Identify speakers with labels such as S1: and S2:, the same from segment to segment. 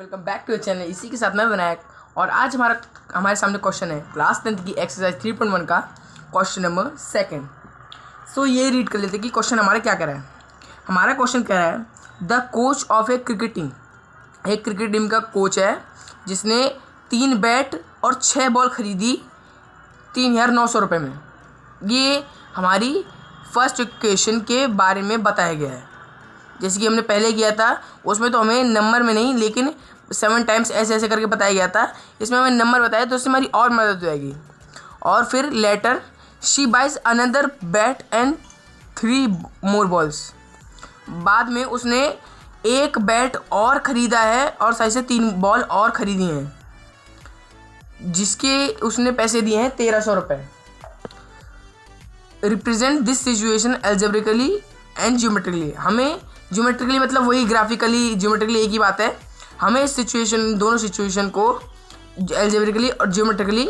S1: Welcome back to channel. इसी के साथ मैं विनायक और आज हमारे सामने क्वेश्चन है क्लास 10th की एक्सरसाइज 3.1 का क्वेश्चन नंबर 2। सो ये रीड कर लेते कि क्वेश्चन हमारा क्या कह रहा है। हमारा क्वेश्चन कह रहा है द कोच ऑफ एक क्रिकेट टीम का कोच है जिसने 3 बैट और 6 बॉल खरीदी 3,900 रुपये में। ये हमारी फर्स्ट इक्वेशन के बारे में बताया गया है। जैसे कि हमने पहले किया था उसमें तो हमें नंबर में नहीं लेकिन 7 टाइम्स ऐसे करके बताया गया था। इसमें हमें नंबर बताया तो इससे हमारी और मदद हो जाएगी। और फिर later she buys another bat and 3 more balls. बाद में उसने एक बैट और ख़रीदा है और साइज से 3 बॉल और ख़रीदी हैं जिसके उसने पैसे दिए हैं 1,300 रुपये। Represent this situation algebraically and geometrically. हमें ज्योमेट्रिकली मतलब वही ग्राफिकली ज्योमेट्रिकली एक ही बात है। हमें इस दोनों सिचुएशन को एल्जेब्रिकली और ज्योमेट्रिकली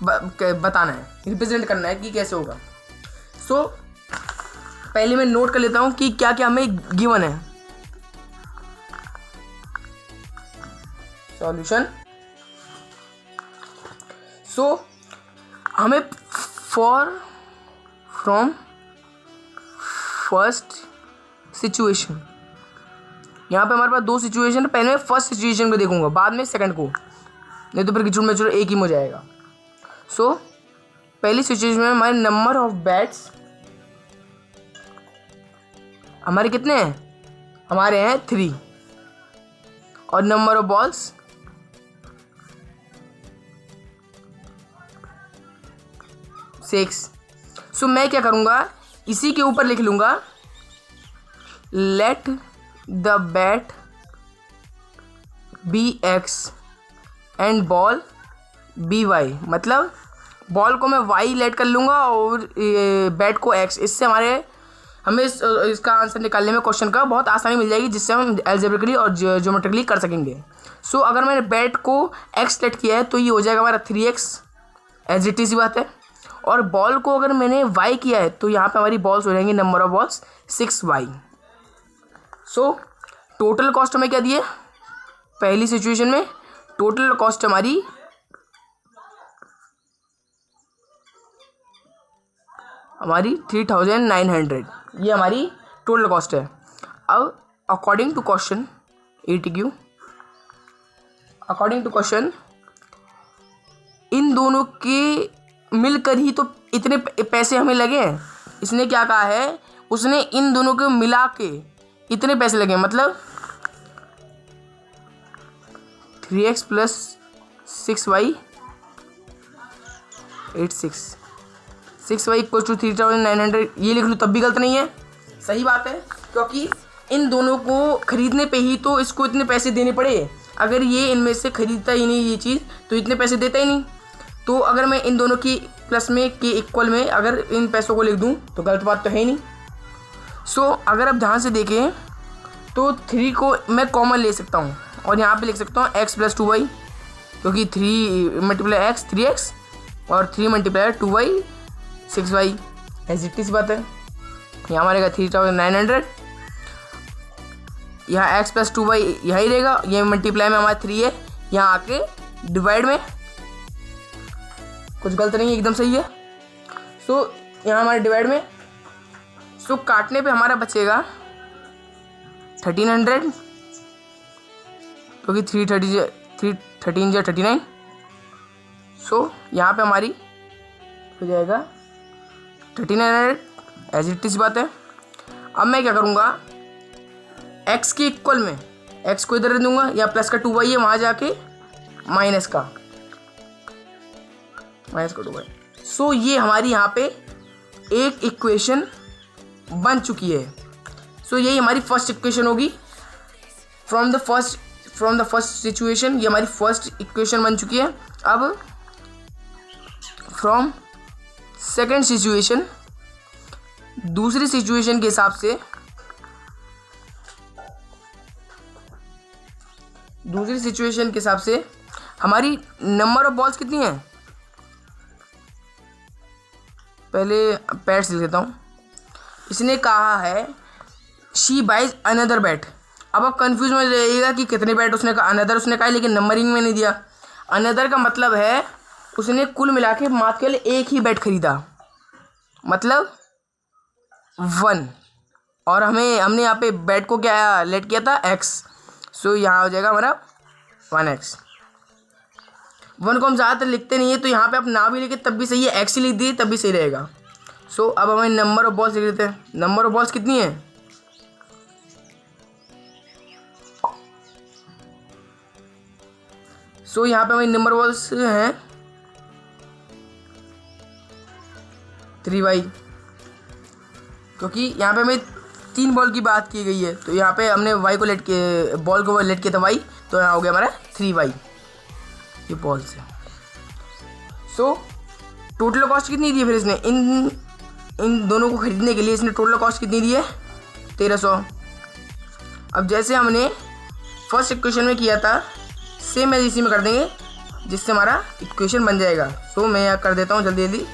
S1: बताना है, रिप्रेजेंट करना है कि कैसे होगा। सो पहले मैं नोट कर लेता हूँ कि क्या क्या हमें गिवन है। सॉल्यूशन। सो हमें फ्रॉम फर्स्ट सिचुएशन, यहाँ पे हमारे पास 2 सिचुएशन है। पहले मैं फर्स्ट सिचुएशन को देखूंगा, बाद में सेकंड को, नहीं तो फिर किचुड़ में एक ही हो जाएगा। सो पहली सिचुएशन में हमारे नंबर ऑफ बैट्स हमारे कितने हैं, हमारे हैं 3 और नंबर ऑफ बॉल्स 6। सो मैं क्या करूँगा, इसी के ऊपर लिख लूँगा let the bat be x and ball be y. मतलब बॉल को मैं वाई लेट कर लूँगा और बैट को एक्स। इससे हमें इसका आंसर निकालने में क्वेश्चन का बहुत आसानी मिल जाएगी, जिससे हम एल्जेब्रिकली और ज्योमेट्रिकली कर सकेंगे। सो अगर मैंने बैट को एक्स लेट किया है तो ये हो जाएगा हमारा 3x, एज इट इज़ बात है। और बॉल को अगर मैंने वाई किया है तो यहाँ पे हमारी बॉल्स हो जाएंगी, number of balls 6y। So total cost हमें क्या दिए, पहली सिचुएशन में टोटल कॉस्ट हमारी हमारी 3,900, ये हमारी टोटल कॉस्ट है। अब according to question ATQ, according to question इन दोनों के मिलकर ही तो इतने पैसे हमें लगे हैं। इसने क्या कहा है, उसने इन दोनों को मिला के इतने पैसे लगे, मतलब 3x plus 6y 6y equal to 3,900। ये लिख लूँ तब भी गलत नहीं है, सही बात है, क्योंकि इन दोनों को खरीदने पे ही तो इसको इतने पैसे देने पड़े। अगर ये इनमें से खरीदता ही नहीं ये चीज़ तो इतने पैसे देता ही नहीं। तो अगर मैं इन दोनों की प्लस में के इक्वल में अगर इन पैसों को लिख दूं तो गलत बात तो है ही नहीं। सो अगर आप ध्यान से देखें तो 3 को मैं कॉमन ले सकता हूं और यहाँ पे लिख सकता हूँ x प्लस 2y, क्योंकि 3 मल्टीप्लाई x 3x और 3 multiply 2y 6y, as it is बात है। यहाँ हमारे 3,900, यहाँ x प्लस 2y यहाँ ही रहेगा, ये मल्टीप्लाई में हमारा 3 है, यहाँ आके डिवाइड में कुछ गलत नहीं है, एकदम सही है। सो यहाँ हमारे डिवाइड में, सो काटने पे हमारा बचेगा 1,300, क्योंकि 13 या 39। सो यहाँ पे हमारी हो जाएगा 1,300, एज इट इज़ बात है। अब मैं क्या करूँगा, x के इक्वल में x को इधर दूंगा, या प्लस का 2y है वहाँ जाके माइनस का 2y। सो ये हमारी यहाँ पे एक इक्वेशन बन चुकी है। सो यही हमारी फर्स्ट इक्वेशन होगी। फ्रॉम द फर्स्ट सिचुएशन ये हमारी फर्स्ट इक्वेशन बन चुकी है। अब फ्रॉम सेकंड सिचुएशन, दूसरी सिचुएशन के हिसाब से हमारी नंबर ऑफ बॉल्स कितनी है, पहले पैड्स लिख देता हूँ। इसने कहा है शी बाइज अनदर बैट, अब आप कंफ्यूज में जाइएगा कि कितने बैट उसने कहा, अनदर उसने कहा लेकिन नंबरिंग में नहीं दिया। अनदर का मतलब है उसने कुल मिला के मात्र केवल एक ही बैट खरीदा, मतलब 1, और हमने यहाँ पे बैट को क्या लेट किया था, x। सो यहाँ हो जाएगा हमारा 1x। 1 को हम ज़्यादातर लिखते नहीं है, तो यहाँ पे आप ना भी लिखे तब भी सही है, x ही लिख दिए तब भी सही रहेगा। सो अब हमें नंबर ऑफ बॉल्स लिख लेते हैं। नंबर ऑफ बॉल्स कितनी है, सो यहाँ पे हमें नंबर बॉल्स हैं 3y, क्योंकि यहाँ पे हमें 3 बॉल की बात की गई है, तो यहाँ पे हमने y को लेट के बॉल को लेट किया था y, तो यहाँ हो गया हमारा 3y ये बॉल से। सो टोटल कॉस्ट कितनी दी है फिर इसने, इन दोनों को खरीदने के लिए इसने टोटल कॉस्ट कितनी दी है, 1300। अब जैसे हमने फर्स्ट इक्वेशन में किया था सेम एज इसी में कर देंगे, जिससे हमारा इक्वेशन बन जाएगा। सो मैं यहाँ कर देता हूँ जल्दी जल्दी।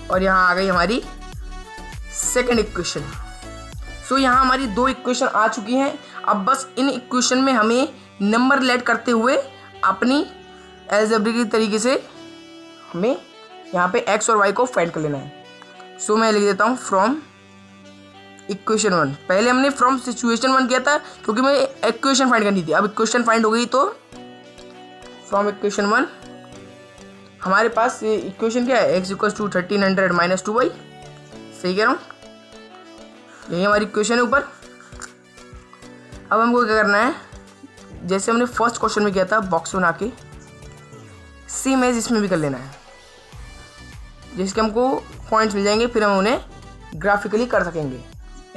S1: और यहाँ आ गई हमारी सेकंड इक्वेशन। सो यहाँ हमारी 2 इक्वेशन आ चुकी हैं। अब बस इन इक्वेशन में हमें नंबर लेट करते हुए अपनी अलजेब्रिक तरीके से हमें यहाँ पे x और y को फाइंड कर लेना है। सो मैं लिख देता हूँ फ्रॉम इक्वेशन 1। पहले हमने फ्रॉम सिचुएशन 1 किया था क्योंकि मैं इक्वेशन फाइंड करनी थी, अब इक्वेशन फाइंड हो गई, तो फ्रॉम इक्वेशन 1 हमारे पास इक्वेशन क्या है, x equals to 1300 minus 2y। सही कह रहा हूँ, यही हमारी इक्वेशन है ऊपर। अब हमको क्या करना है, जैसे हमने फर्स्ट क्वेश्चन में किया था बॉक्स बना के, सेम एज इसमें भी कर लेना है, जिसके हमको पॉइंट्स मिल जाएंगे, फिर हम उन्हें ग्राफिकली कर सकेंगे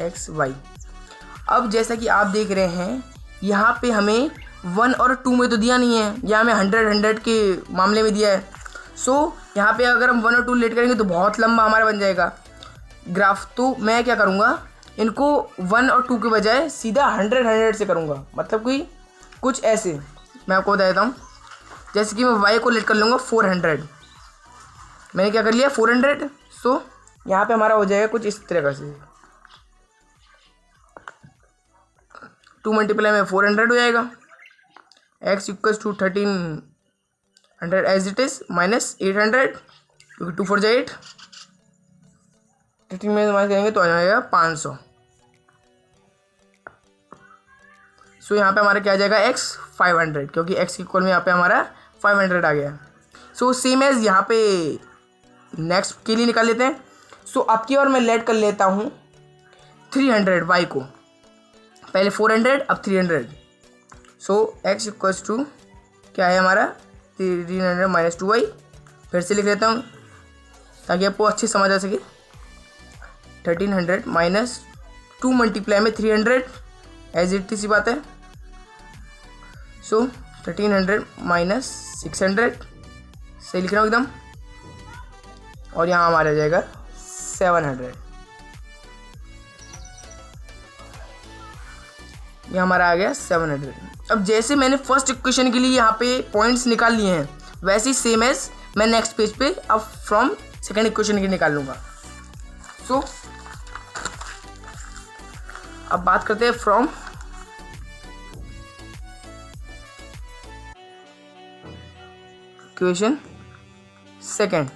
S1: x y। अब जैसा कि आप देख रहे हैं यहाँ पे हमें 1 और 2 में तो दिया नहीं है, यहाँ हमें 100 के मामले में दिया है। सो यहाँ पे अगर हम 1 और 2 लेट करेंगे तो बहुत लंबा हमारा बन जाएगा ग्राफ। तो मैं क्या करूँगा, इनको 1 और 2 के बजाय सीधा 100 से करूँगा, मतलब कि कुछ ऐसे मैं आपको बता देता हूँ। जैसे कि मैं y को लेट कर लूँगा 400, मैंने क्या कर लिया 400। सो यहाँ पे हमारा हो जाएगा कुछ इस तरह से, 2 मल्टीप्लाई में 400 हो जाएगा, x equals to 1300 as it is minus 800, क्योंकि 2 4 जा 8, 13 में माइनस करेंगे तो आ जाएगा 500। सो यहाँ पे हमारा क्या आ जाएगा x 500, क्योंकि x इक्वल में यहाँ पे हमारा 500 आ गया। सो सेम एज यहाँ पे नेक्स्ट के लिए निकाल लेते हैं। सो अब की बार मैं लेट कर लेता हूँ 300 y को, पहले 400 अब 300। सो x इक्वल्स टू क्या है हमारा 300 माइनस 2y। फिर से लिख लेता हूँ ताकि आपको अच्छी समझ आ सके। 1300 माइनस 2 मल्टीप्लाई में 300 एज इट सी बात है। सो 1300 माइनस 600, सही लिख रहा हूँ एकदम, और यहाँ हमारा जाएगा 700। ये हमारा आ गया 700। अब जैसे मैंने फर्स्ट इक्वेशन के लिए यहाँ पे पॉइंट्स निकाल लिए हैं, वैसे ही सेम एज मैं नेक्स्ट पेज पे अब फ्रॉम सेकेंड इक्वेशन के निकाल लूँगा। सो अब बात करते हैं फ्रॉम इक्वेशन सेकेंड।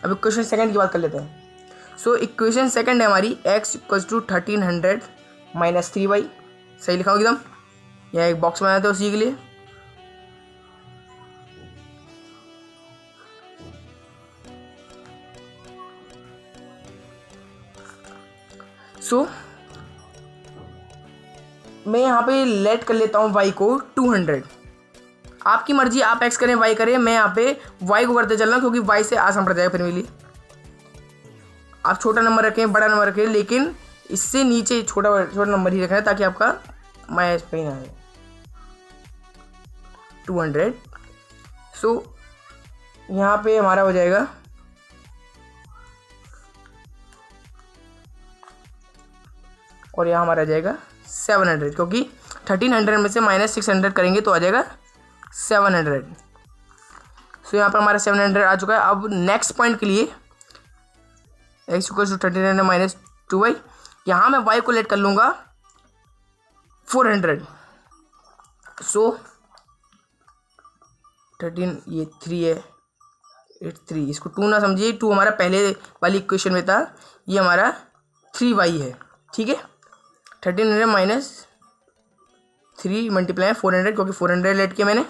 S1: अब इक्वेशन सेकेंड की बात कर लेते हैं। सो इक्वेशन सेकेंड है हमारी x equals to 1300 minus 3y। सही लिखा हो एकदम, यह एक बॉक्स बनाया था उसी के लिए। सो मैं यहाँ पे लेट कर लेता हूँ y को 200। आपकी मर्जी, आप x करें y करें, मैं यहाँ पे y को करते चल रहा हूँ क्योंकि y से आसान पड़ जाएगा फिर मेरे लिए। आप छोटा नंबर रखें बड़ा नंबर रखें, लेकिन इससे नीचे छोटा नंबर ही रखना है ताकि आपका माइनस पे ही ना आए। 200। सो यहाँ पे हमारा हो जाएगा और यहाँ हमारा जाएगा 700, क्योंकि 1300 में से -600 करेंगे तो आ जाएगा 700। सो यहाँ पर हमारा 700 आ चुका है। अब नेक्स्ट पॉइंट के लिए x = 1300 - 2y, यहाँ मैं y को लेट कर लूँगा 400। सो 13 ये 3 है, 8 3, इसको 2 ना समझिए, 2 हमारा पहले वाली इक्वेशन में था, ये हमारा 3y है। ठीक है, 1300 - 3 × 400, क्योंकि 400 लेट किया मैंने,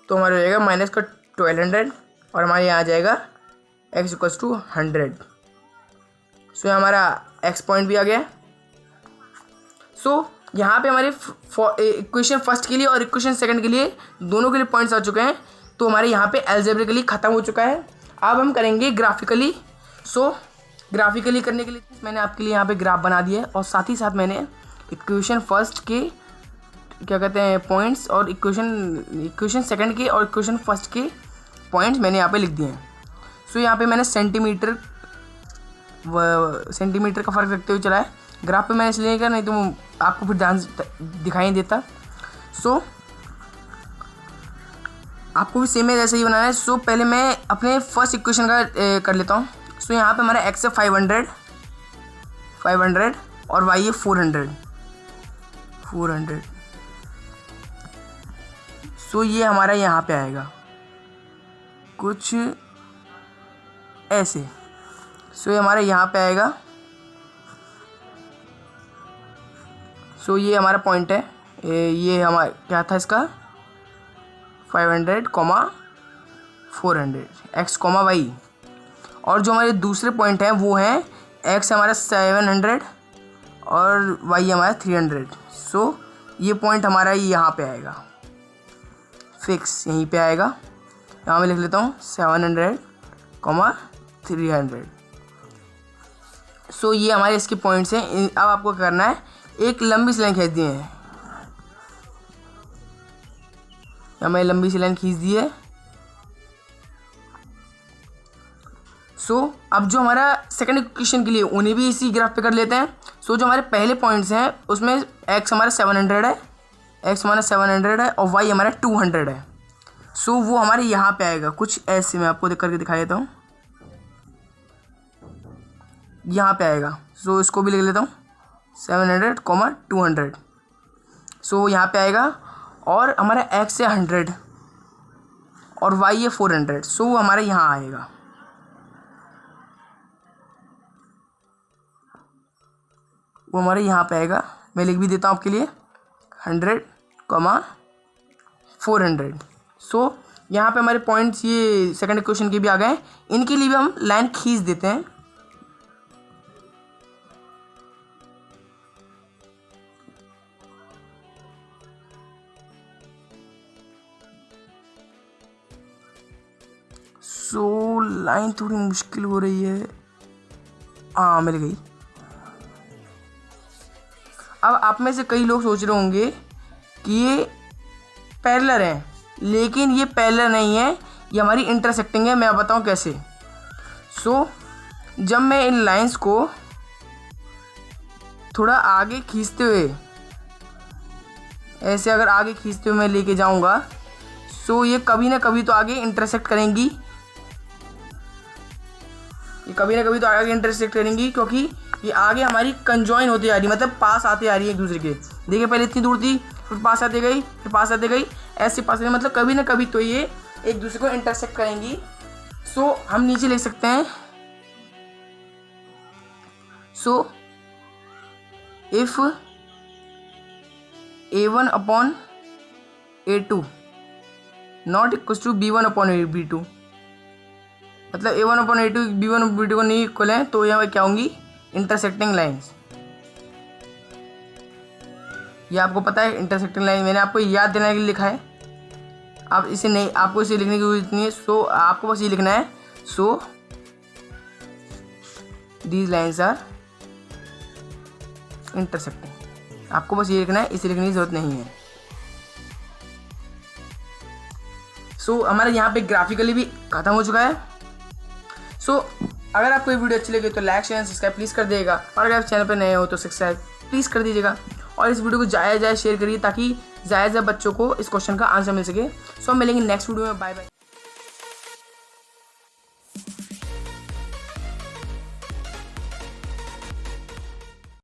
S1: तो हमारा हो जाएगा माइनस का 1200 और हमारे यहाँ आ जाएगा x = 100। सो हमारा x पॉइंट भी आ गया। सो यहाँ पे हमारे इक्वेशन फर्स्ट के लिए और इक्वेशन सेकंड के लिए दोनों के लिए पॉइंट्स आ चुके हैं, तो हमारे यहाँ पे एल्जेब्रिकली ख़त्म हो चुका है। अब हम करेंगे ग्राफिकली। सो ग्राफिकली करने के लिए मैंने आपके लिए यहाँ पे ग्राफ बना दिया है, और साथ ही साथ मैंने इक्वेशन फर्स्ट के क्या कहते हैं पॉइंट्स और इक्वेशन सेकंड के और इक्वेशन फर्स्ट के पॉइंट्स मैंने यहाँ पे लिख दिए हैं। सो यहाँ पे मैंने सेंटीमीटर का फ़र्क रखते हुए चला है। ग्राफ पे मैंने इसलिए किया, नहीं तो आपको फिर ध्यान दिखाई नहीं देता। सो आपको भी सेम है जैसे ही बनाना है। सो पहले मैं अपने फर्स्ट इक्वेशन का कर लेता हूँ। सो यहाँ पे हमारा x है 500 और y है 400। सो ये हमारा यहाँ पे आएगा कुछ ऐसे। सो ये हमारा यहाँ पे आएगा। सो ये हमारा पॉइंट है, ये हमारा क्या था इसका 500, 400 x, y। और जो हमारे दूसरे पॉइंट हैं वो हैं x हमारा 700 और y हमारा 300। सो ये पॉइंट हमारा यहाँ पे आएगा, फिक्स यहीं पे आएगा। यहाँ मैं लिख लेता हूँ 700, 300। सो ये हमारे इसके पॉइंट्स हैं। अब आपको करना है, एक लंबी सी लाइन खींच दी है, हमें लंबी सी लाइन खींच दी है। सो अब जो हमारा सेकंड इक्वेशन के लिए उन्हें भी इसी ग्राफ पे कर लेते हैं। सो जो हमारे पहले पॉइंट्स हैं उसमें x हमारा 700 है, और y हमारा 200 है। सो वो हमारे यहाँ पे आएगा कुछ ऐसे, मैं आपको करके दिखा देता हूँ, यहाँ पे आएगा। सो इसको भी लिख लेता हूँ 700, 200। सो यहाँ पे आएगा, और हमारा x है 100 और y है 400। सो वो हमारे यहाँ आएगा। वो हमारे यहाँ पे आएगा, मैं लिख भी देता हूँ आपके लिए 100, 400। सो यहाँ पे हमारे पॉइंट्स ये सेकंड इक्वेशन के भी आ गए। इनके लिए भी हम लाइन खींच देते हैं। सो लाइन थोड़ी मुश्किल हो रही है, हाँ मिल गई। अब आप में से कई लोग सोच रहे होंगे कि ये पैरेलल है, लेकिन ये पैरेलल नहीं है, ये हमारी इंटरसेक्टिंग है। मैं बताऊं कैसे। सो जब मैं इन लाइंस को थोड़ा आगे खींचते हुए, ऐसे अगर आगे खींचते हुए मैं लेके जाऊंगा, सो ये कभी ना कभी तो आगे इंटरसेक्ट करेंगी, क्योंकि ये आगे हमारी कंजॉइन होती आ रही, मतलब पास आते आ रही है एक दूसरे के। देखिए पहले इतनी दूर थी, फिर पास आते गई, ऐसे पास आते, मतलब कभी ना कभी तो ये एक दूसरे को इंटरसेक्ट करेंगी। सो हम नीचे लिख सकते हैं, so if A1/A2 not equal to B1/B2, मतलब A1/A2 B1/B2 को नहीं इक्वल है, तो यहाँ क्या होंगी इंटरसेक्टिंग लाइंस। ये आपको पता है इंटरसेक्टिंग लाइन, मैंने आपको याद देने के लिए लिखा है। आप इसे नहीं, आपको इसे लिखने की जरूरत नहीं है। सो आपको बस ये लिखना है, so these lines are intersecting. आपको बस ये लिखना है, इसे लिखने की जरूरत नहीं है। सो हमारे यहाँ पे ग्राफिकली भी ख़त्म हो चुका है। सो अगर आपको ये वीडियो अच्छी लगे तो लाइक शेयर सब्सक्राइब प्लीज़ कर दीजिएगा, और अगर आप चैनल पर नए हो तो सब्सक्राइब प्लीज़ कर दीजिएगा, और इस वीडियो को ज़्यादा शेयर करिए ताकि ज़्यादा बच्चों को इस क्वेश्चन का आंसर मिल सके। सो हम मिलेंगे नेक्स्ट वीडियो में। Bye bye.